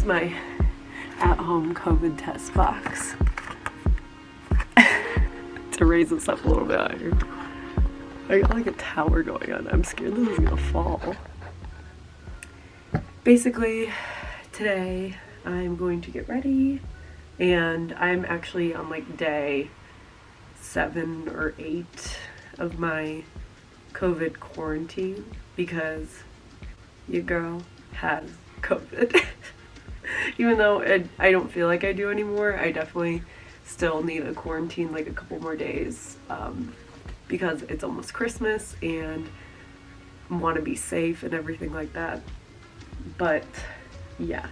my at-home COVID test box. To raise this up a little bit higher. I got like a tower going on. I'm scared this is gonna fall. Basically, today I'm going to get ready, and I'm actually on like day 7 or 8 of my COVID quarantine because your girl has COVID. Even though I don't feel like I do anymore, I definitely still need a quarantine like a couple more days because it's almost Christmas and want to be safe and everything like that. But yeah,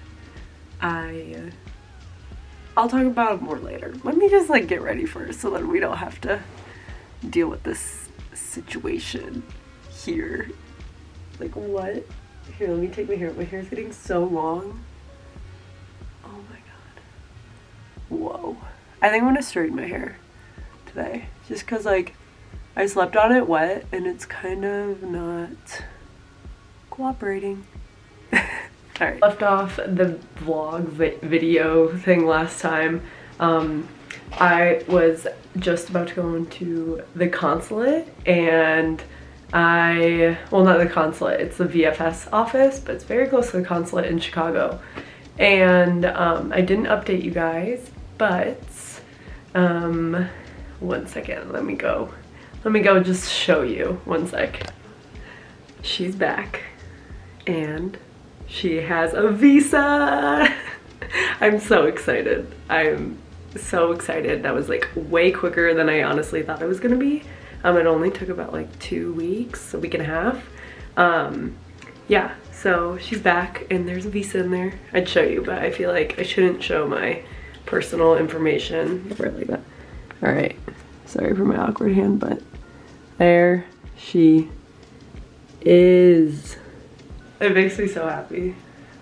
I'll talk about it more later. Let me just like get ready first so that we don't have to deal with this situation here. Like what? Here, let me take my hair. My hair's getting so long. Oh my god. Whoa. I think I'm gonna straighten my hair today. Just cause like I slept on it wet and it's kind of not cooperating. Alright. Left off the vlog video thing last time. I was just about to go into the consulate and well, not the consulate, it's the VFS office, but it's very close to the consulate in Chicago. And I didn't update you guys, but one second, let me go just show you. One sec. She's back and she has a visa. I'm so excited. I'm so excited. That was like way quicker than I honestly thought it was gonna be. It only took about like 2 weeks, a week and a half. Yeah, so she's back and there's a visa in there. I'd show you, but I feel like I shouldn't show my personal information like that. All right, sorry for my awkward hand, but there she is. It makes me so happy,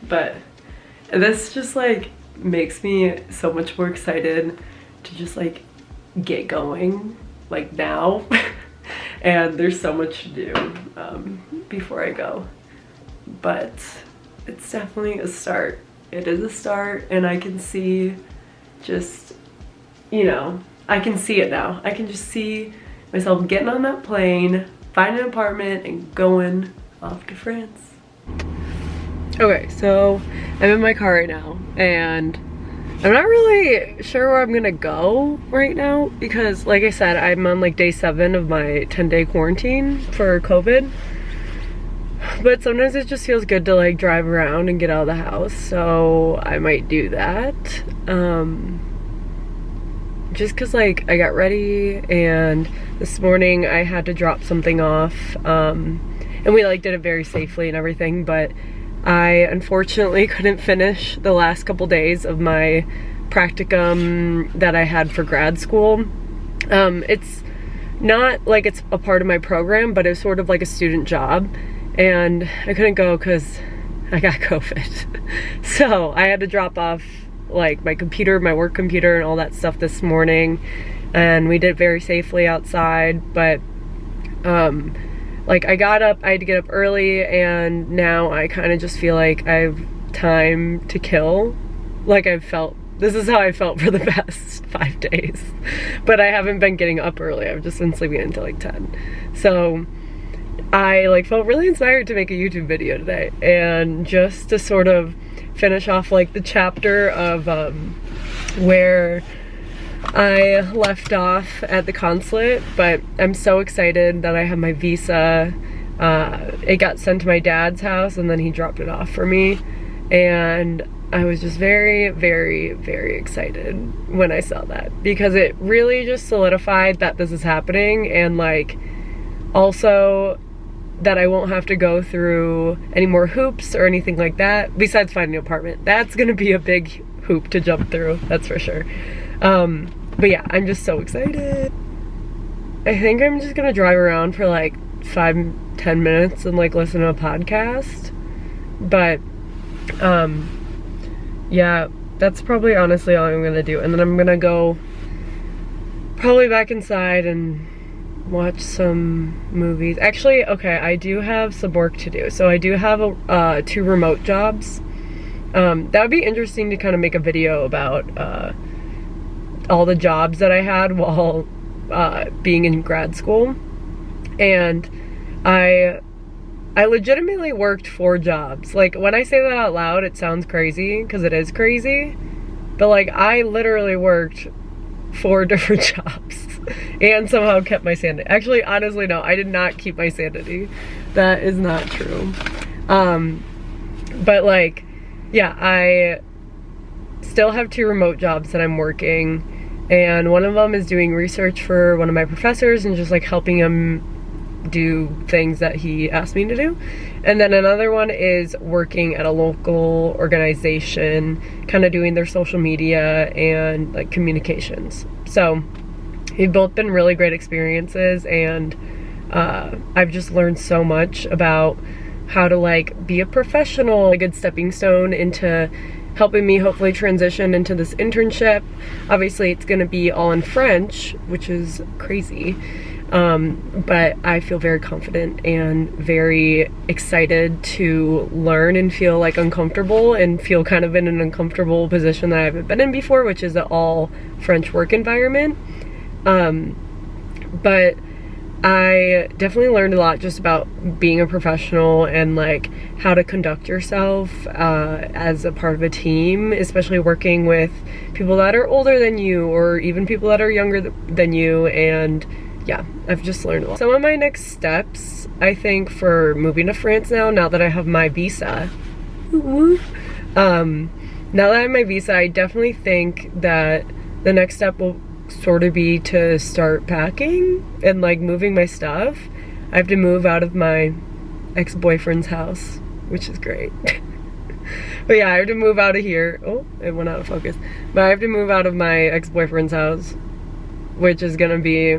but this just like makes me so much more excited to just like get going like now. And there's so much to do before I go, but it's definitely a start. It is a start, and I can see just, you know, I can see it now. I can just see myself getting on that plane, finding an apartment, and going off to France. Okay, so I'm in my car right now, and I'm not really sure where I'm gonna go right now because, like I said, I'm on like day 7 of my 10-day quarantine for COVID. But sometimes it just feels good to like drive around and get out of the house, so I might do that. Just cause like I got ready and this morning I had to drop something off, and we like did it very safely and everything, but I unfortunately couldn't finish the last couple days of my practicum that I had for grad school. It's not like it's a part of my program, but it was sort of like a student job, and I couldn't go because I got COVID. So I had to drop off like my computer, my work computer, and all that stuff this morning, and we did it very safely outside. But like I had to get up early, and now I kind of just feel like I have time to kill. Like this is how I felt for the past 5 days, but I haven't been getting up early. I've just been sleeping until like 10. So I like felt really inspired to make a YouTube video today, and just to sort of finish off like the chapter of where I left off at the consulate. But I'm so excited that I have my visa. It got sent to my dad's house and then he dropped it off for me, and I was just very, very, very excited when I saw that, because it really just solidified that this is happening, and like also that I won't have to go through any more hoops or anything like that besides finding an apartment. That's gonna be a big hoop to jump through, that's for sure. But yeah, I'm just so excited. I think I'm just gonna drive around for like 5-10 minutes and like listen to a podcast. But yeah, that's probably honestly all I'm gonna do. And then I'm gonna go probably back inside and watch some movies. Actually, okay, I do have some work to do. So I do have 2 remote jobs, that would be interesting to kind of make a video about all the jobs that I had while being in grad school. And I legitimately worked 4 jobs. Like, when I say that out loud, it sounds crazy, because it is crazy. But like, I literally worked 4 different jobs and somehow kept my sanity. Actually, honestly, no, I did not keep my sanity. That is not true. But like, yeah, I still have 2 remote jobs that I'm working, and one of them is doing research for one of my professors and just like helping him do things that he asked me to do. And then another one is working at a local organization, kind of doing their social media and like communications. So they've both been really great experiences, and I've just learned so much about how to like be a professional, a good stepping stone into helping me hopefully transition into this internship. Obviously it's gonna be all in French, which is crazy. But I feel very confident and very excited to learn and feel like uncomfortable and feel kind of in an uncomfortable position that I haven't been in before, which is an all French work environment. But I definitely learned a lot just about being a professional and like how to conduct yourself as a part of a team, especially working with people that are older than you or even people that are younger than you. And yeah, I've just learned a lot. Some of my next steps, I think, for moving to France now that I have my visa, now that I have my visa, I definitely think that the next step will sort of be to start packing and like moving my stuff. I have to move out of my ex-boyfriend's house, which is great. But yeah, I have to move out of here. Oh, it went out of focus. But I have to move out of my ex-boyfriend's house, which is gonna be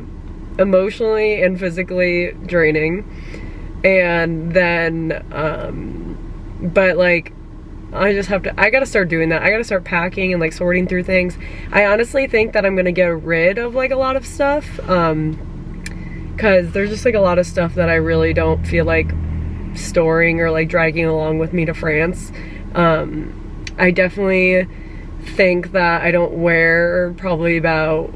emotionally and physically draining. And then but like, I gotta start doing that. I gotta start packing and like sorting through things. I honestly think that I'm gonna get rid of like a lot of stuff, because there's just like a lot of stuff that I really don't feel like storing or like dragging along with me to France. I definitely think that I don't wear probably about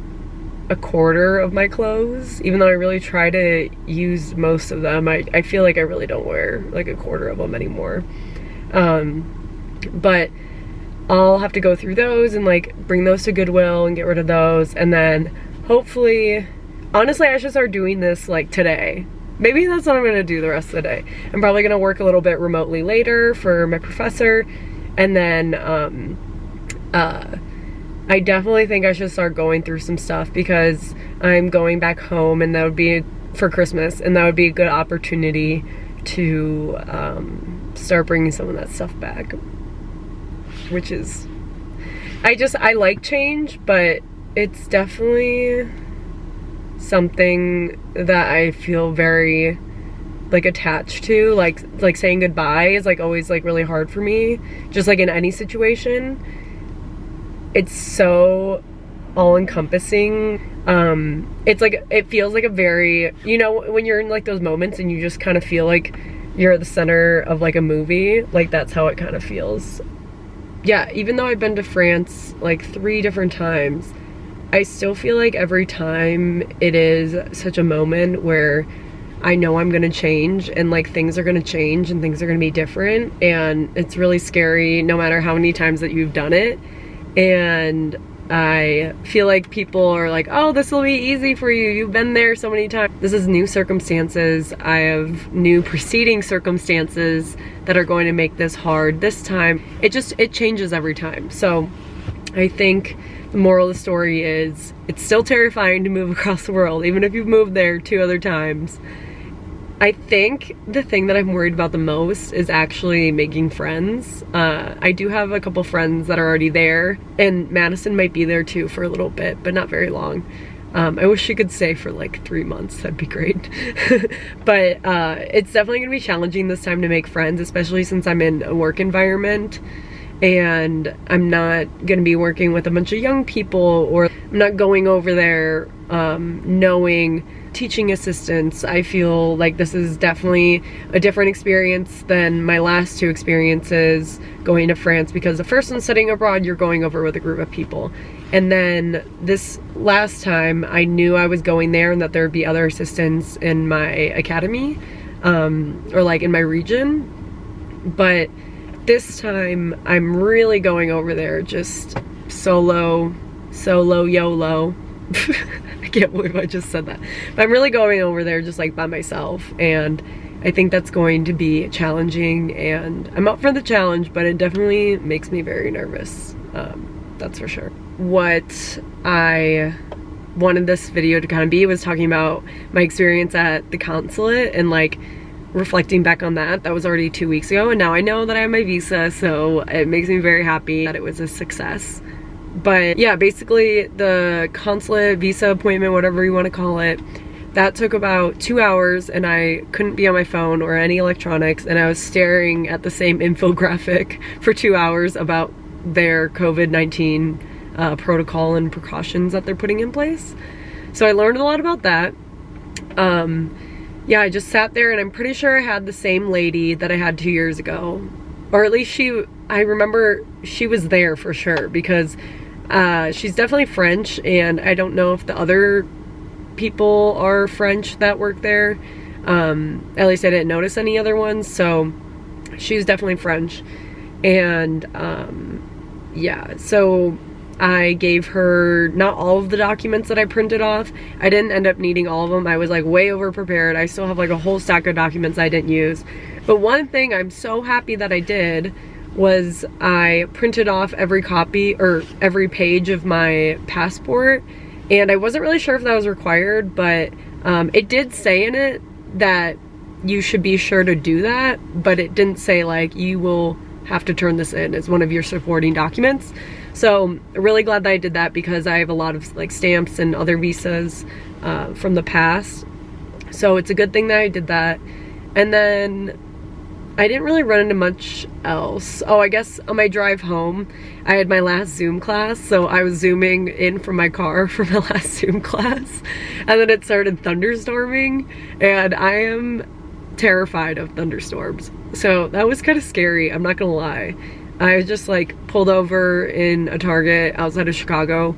a quarter of my clothes, even though I really try to use most of them. I feel like I really don't wear like a quarter of them anymore. But I'll have to go through those and like bring those to Goodwill and get rid of those, and then hopefully, honestly, I should start doing this like today. Maybe that's what I'm gonna do the rest of the day. I'm probably gonna work a little bit remotely later for my professor, and then I definitely think I should start going through some stuff because I'm going back home, and that would be for Christmas, and that would be a good opportunity to start bringing some of that stuff back, which is, I like change, but it's definitely something that I feel very like attached to. Like saying goodbye is like always like really hard for me, just like in any situation. It's so all-encompassing. It's like, it feels like a very, you know, when you're in like those moments and you just kind of feel like you're at the center of like a movie, like that's how it kind of feels. Yeah, even though I've been to France like 3 different times, I still feel like every time it is such a moment where I know I'm gonna change, and like things are gonna change and things are gonna be different, and it's really scary no matter how many times that you've done it. And I feel like people are like, oh, this will be easy for you, you've been there so many times. This is new circumstances. I have new preceding circumstances that are going to make this hard this time. It changes every time. So I think the moral of the story is it's still terrifying to move across the world, even if you've moved there 2 other times. I think the thing that I'm worried about the most is actually making friends. I do have a couple friends that are already there, and Madison might be there too for a little bit, but not very long. I wish she could stay for like 3 months, that'd be great. But it's definitely gonna be challenging this time to make friends, especially since I'm in a work environment. and I'm not gonna be working with a bunch of young people, or I'm not going over there knowing teaching assistants. I feel like this is definitely a different experience than my last two experiences going to France, because the first one, studying abroad, you're going over with a group of people. And then this last time, I knew I was going there and that there would be other assistants in my academy, or like in my region. But this time, I'm really going over there just solo YOLO. I can't believe I just said that. But I'm really going over there just like by myself, and I think that's going to be challenging, and I'm up for the challenge, but it definitely makes me very nervous. That's for sure. What I wanted this video to kind of be was talking about my experience at the consulate and like reflecting back on that. That was already 2 weeks ago, and now I know that I have my visa, so it makes me very happy that it was a success. But yeah, basically the consulate visa appointment, whatever you want to call it, that took about 2 hours, and I couldn't be on my phone or any electronics, and I was staring at the same infographic for 2 hours about their COVID-19 protocol and precautions that they're putting in place. So I learned a lot about that. Yeah, I just sat there, and I'm pretty sure I had the same lady that I had 2 years ago, or at least I remember she was there for sure, because she's definitely French, and I don't know if the other people are French that work there. At least I didn't notice any other ones, so she's definitely French. And yeah, so I gave her not all of the documents that I printed off. I didn't end up needing all of them. I was like way over prepared. I still have like a whole stack of documents I didn't use. But one thing I'm so happy that I did was I printed off every copy or every page of my passport, and I wasn't really sure if that was required, but it did say in it that you should be sure to do that, but it didn't say like you will have to turn this in as one of your supporting documents. So really glad that I did that, because I have a lot of like stamps and other visas from the past. So it's a good thing that I did that. And then I didn't really run into much else. Oh, I guess on my drive home, I had my last Zoom class, so I was Zooming in from my car for my last Zoom class, and then it started thunderstorming, and I am terrified of thunderstorms. So that was kind of scary, I'm not gonna lie. I just like pulled over in a Target outside of Chicago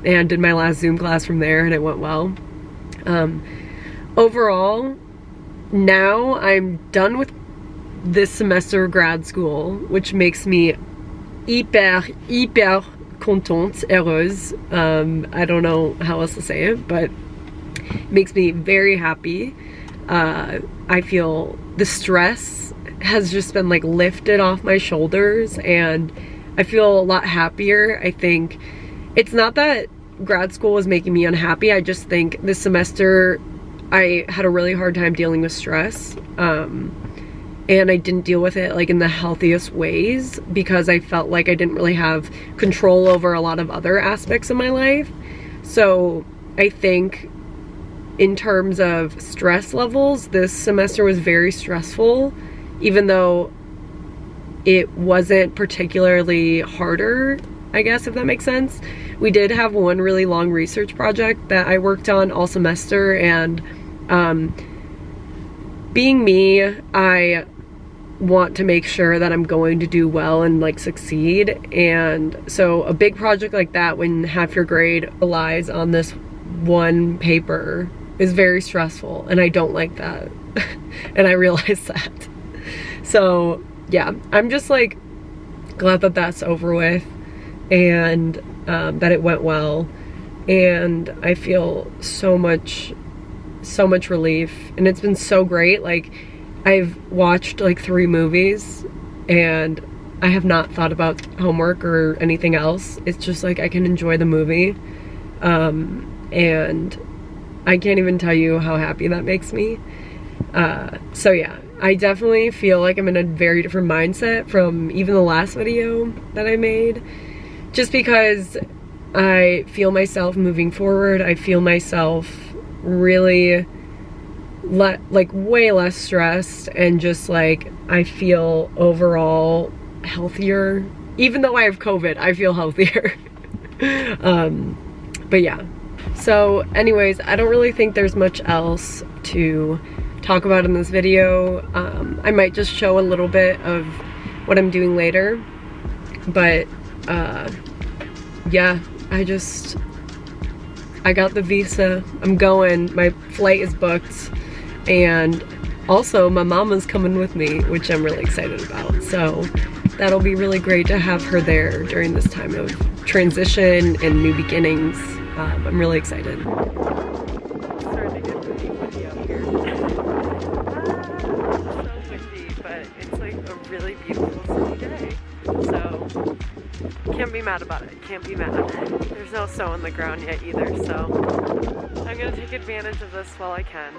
and did my last Zoom class from there, and it went well. Overall, now I'm done with this semester of grad school, which makes me hyper contente, heureuse. I don't know how else to say it, but it makes me very happy. I feel the stress has just been like lifted off my shoulders, and I feel a lot happier. I think it's not that grad school was making me unhappy. I just think this semester I had a really hard time dealing with stress. And I didn't deal with it like in the healthiest ways, because I felt like I didn't really have control over a lot of other aspects of my life. So I think in terms of stress levels, this semester was very stressful, even though it wasn't particularly harder, I guess, if that makes sense. We did have one really long research project that I worked on all semester, and being me, I want to make sure that I'm going to do well and like succeed. And so a big project like that, when half your grade relies on this one paper, is very stressful, and I don't like that. And I realize that. So yeah, I'm just like glad that that's over with, and that it went well, and I feel so much relief, and it's been so great. Like, I've watched like 3 movies, and I have not thought about homework or anything else. It's just like I can enjoy the movie, and I can't even tell you how happy that makes me. So yeah, I definitely feel like I'm in a very different mindset from even the last video that I made, just because I feel myself moving forward. I feel myself really like way less stressed, and just like I feel overall healthier even though I have COVID, I feel healthier. But yeah. So anyways, I don't really think there's much else to talk about in this video. I might just show a little bit of what I'm doing later. But yeah, I got the visa, I'm going, my flight is booked, and also my mama's coming with me, which I'm really excited about. So that'll be really great to have her there during this time of transition and new beginnings. I'm really excited. Starting to get pretty windy out here. So windy, but it's like a really beautiful sunny day. So can't be mad about it, can't be mad. There's no snow on the ground yet either, so I'm gonna take advantage of this while I can.